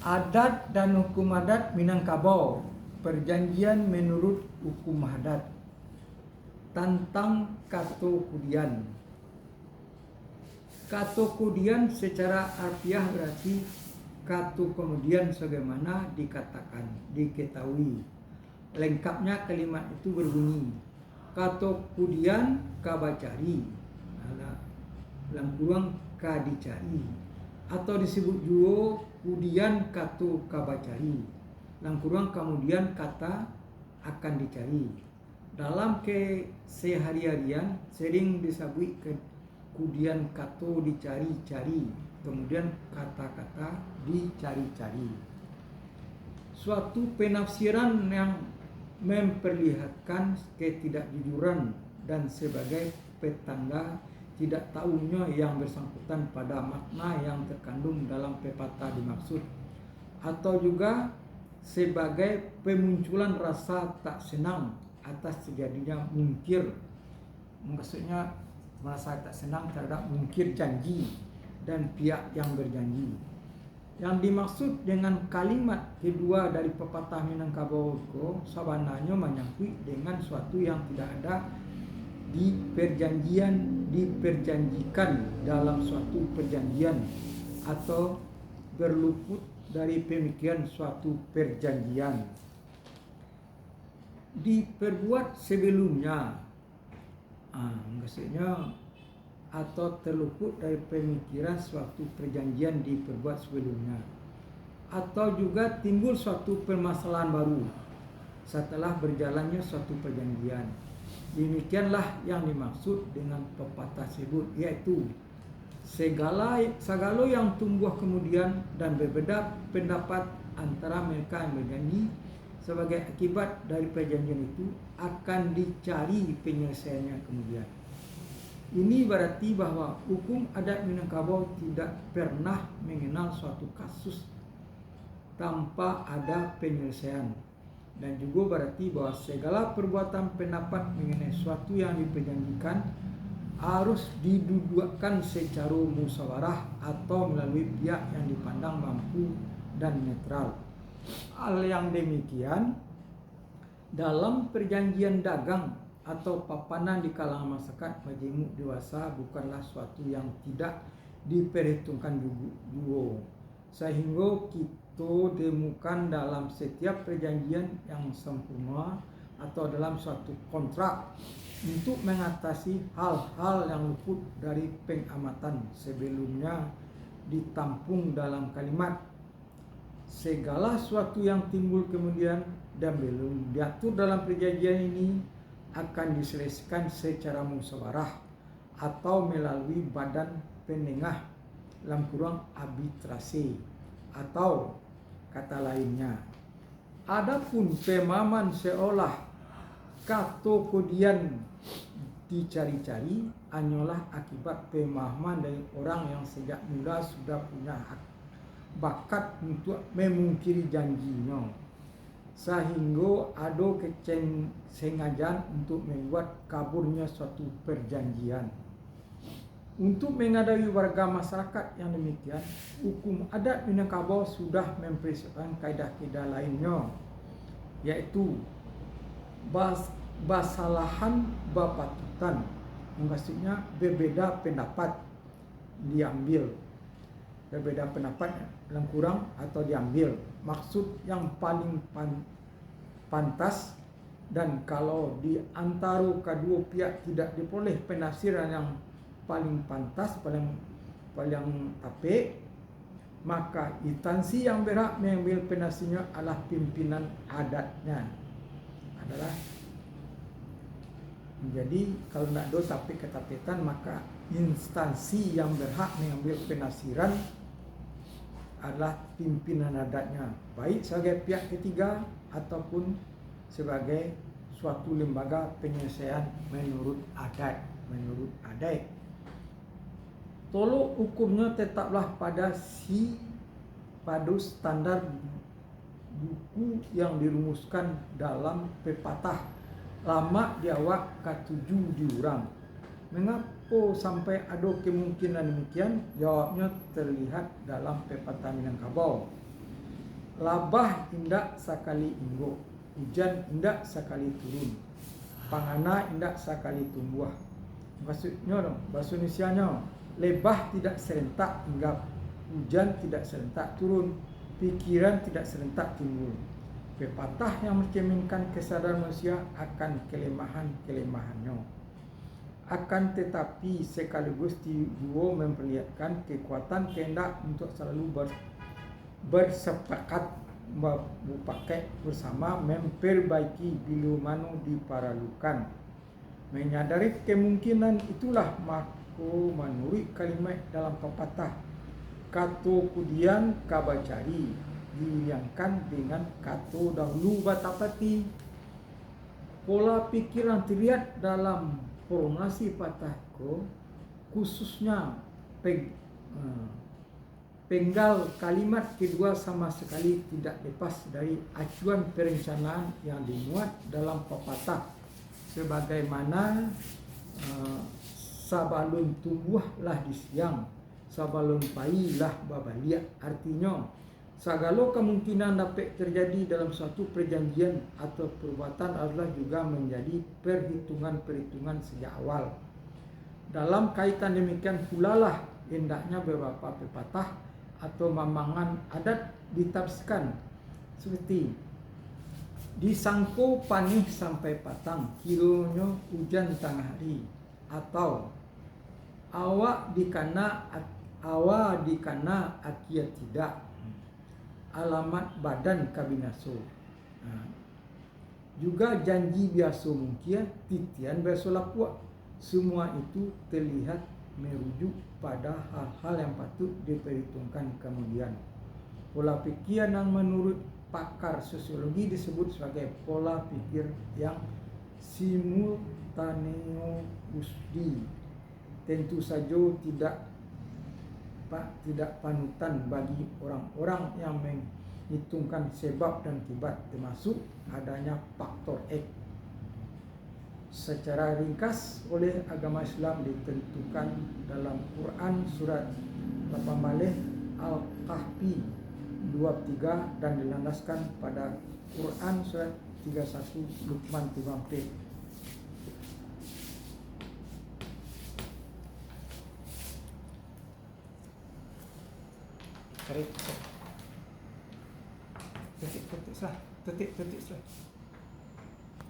Adat dan hukum adat Minangkabau. Perjanjian menurut hukum adat. Tentang katokudian. Katokudian secara harfiah berarti katu kemudian sebagaimana dikatakan, diketahui. Lengkapnya kalimat itu berbunyi katokudian kabacari, dalam kurung kadicari, atau disebut juga kudian katu kabacari, dalam kurung kemudian kata akan dicari. Dalam kesehari-harian sering disebut kemudian kata dicari-cari, kemudian kata-kata dicari-cari. Suatu penafsiran yang memperlihatkan ketidakjujuran dan sebagai petanda tidak tahunya yang bersangkutan pada makna yang terkandung dalam pepatah dimaksud, atau juga sebagai pemunculan rasa tak senang atas terjadinya mungkir, maksudnya merasa tak senang terhadap mungkir janji dan pihak yang berjanji. Yang dimaksud dengan kalimat kedua dari pepatah Minangkabau itu sebenarnya menyangkut dengan suatu yang tidak ada diperjanjikan dalam suatu perjanjian atau berluput dari pemikiran suatu perjanjian. Diperbuat sebelumnya, maksudnya atau terluput dari pemikiran suatu perjanjian diperbuat sebelumnya, atau juga timbul suatu permasalahan baru setelah berjalannya suatu perjanjian. Demikianlah yang dimaksud dengan pepatah tersebut, yaitu segala yang tumbuh kemudian dan berbeda pendapat antara mereka yang berjanji sebagai akibat dari perjanjian itu akan dicari penyelesaiannya kemudian. Ini berarti bahwa hukum adat Minangkabau tidak pernah mengenal suatu kasus tanpa ada penyelesaian, dan juga berarti bahwa segala perbuatan pendapat mengenai suatu yang diperjanjikan harus didudukkan secara musyawarah atau melalui pihak yang dipandang mampu dan netral. Hal yang demikian dalam perjanjian dagang atau papanan di kalangan masyarakat majemuk dewasa bukanlah suatu yang tidak diperhitungkan juga, sehingga kita temukan dalam setiap perjanjian yang sempurna atau dalam suatu kontrak untuk mengatasi hal-hal yang luput dari pengamatan sebelumnya ditampung dalam kalimat segala sesuatu yang timbul kemudian dan belum diatur dalam perjanjian ini akan diselesaikan secara musyawarah atau melalui badan penengah, dalam kurung arbitrase, atau kata lainnya. Adapun pemahaman seolah katokudian dicari-cari hanyalah akibat pemahaman dari orang yang sejak muda sudah punya bakat untuk memungkiri janjinya, sehingga ada kesengajaan untuk membuat kaburnya suatu perjanjian. Untuk menghadapi warga masyarakat yang demikian, hukum adat Minangkabau sudah mempersiapkan kaedah-kaedah lainnya, yaitu basalahan bapatutan, maksudnya berbeda pendapat diambil, berbeda pendapat dalam kurang atau diambil maksud yang paling pantas, dan kalau di antara kedua pihak tidak diperoleh penafsiran yang paling pantas, paling apik, maka instansi yang berhak mengambil penafsirnya adalah pimpinan adatnya. Jadi kalau tidak ada tapi ketapitan, maka instansi yang berhak mengambil penafsiran adalah pimpinan adatnya, baik sebagai pihak ketiga ataupun sebagai suatu lembaga penyelesaian menurut adat. Tolok ukurnya tetaplah pada standar buku yang dirumuskan dalam pepatah lama di awak ke-7 diurang. Mengapa sampai ada kemungkinan demikian? Jawabnya terlihat dalam pepatah Minangkabau. labah indak sakali inggo, hujan indak sakali turun, pangana indak sakali tumbuh. Maksudnya dong, bahasa Indonesianya, lebah tidak serentak hinggap, hujan tidak serentak turun, pikiran tidak serentak timbul. Pepatah yang mencerminkan kesadaran manusia akan kelemahan-kelemahannya. Akan tetapi sekaligus dua memperlihatkan kekuatan kehendak untuk selalu bersepakat berpakai bersama memperbaiki bila mana diperlukan. Menyadari kemungkinan itulah maka menurut kalimat dalam pepatah, kata kudian kabacari dihilangkan dengan kata dahulu batapati. Pola pikiran terlihat dalam formulasi patah khususnya penggal kalimat kedua sama sekali tidak lepas dari acuan perencanaan yang dimuat dalam pepatah, sebagaimana sabalun tumbuhlah di siang, sabalun pailah babaliak. Artinya segala kemungkinan dapat terjadi dalam suatu perjanjian atau perbuatan adalah juga menjadi perhitungan-perhitungan sejak awal. Dalam kaitan demikian pula lah hendaknya beberapa pepatah atau mamangan adat ditafsirkan seperti disangko panih sampai patang, kiranya hujan tengah hari, atau awak dikana akia tidak, alamat badan kabinaso. Juga janji biasa mungkin, titian biasa lakuak. Semua itu terlihat merujuk pada hal-hal yang patut diperhitungkan kemudian. Pola pikir yang menurut pakar sosiologi disebut sebagai pola pikir yang simultaneously. Tentu saja tidak panutan bagi orang-orang yang menghitungkan sebab dan akibat, termasuk adanya faktor X. Secara ringkas oleh agama Islam ditentukan dalam Quran surat 18 Al-Kahfi 23 dan dilandaskan pada Quran surat 31 Luqman 3. Titik sah.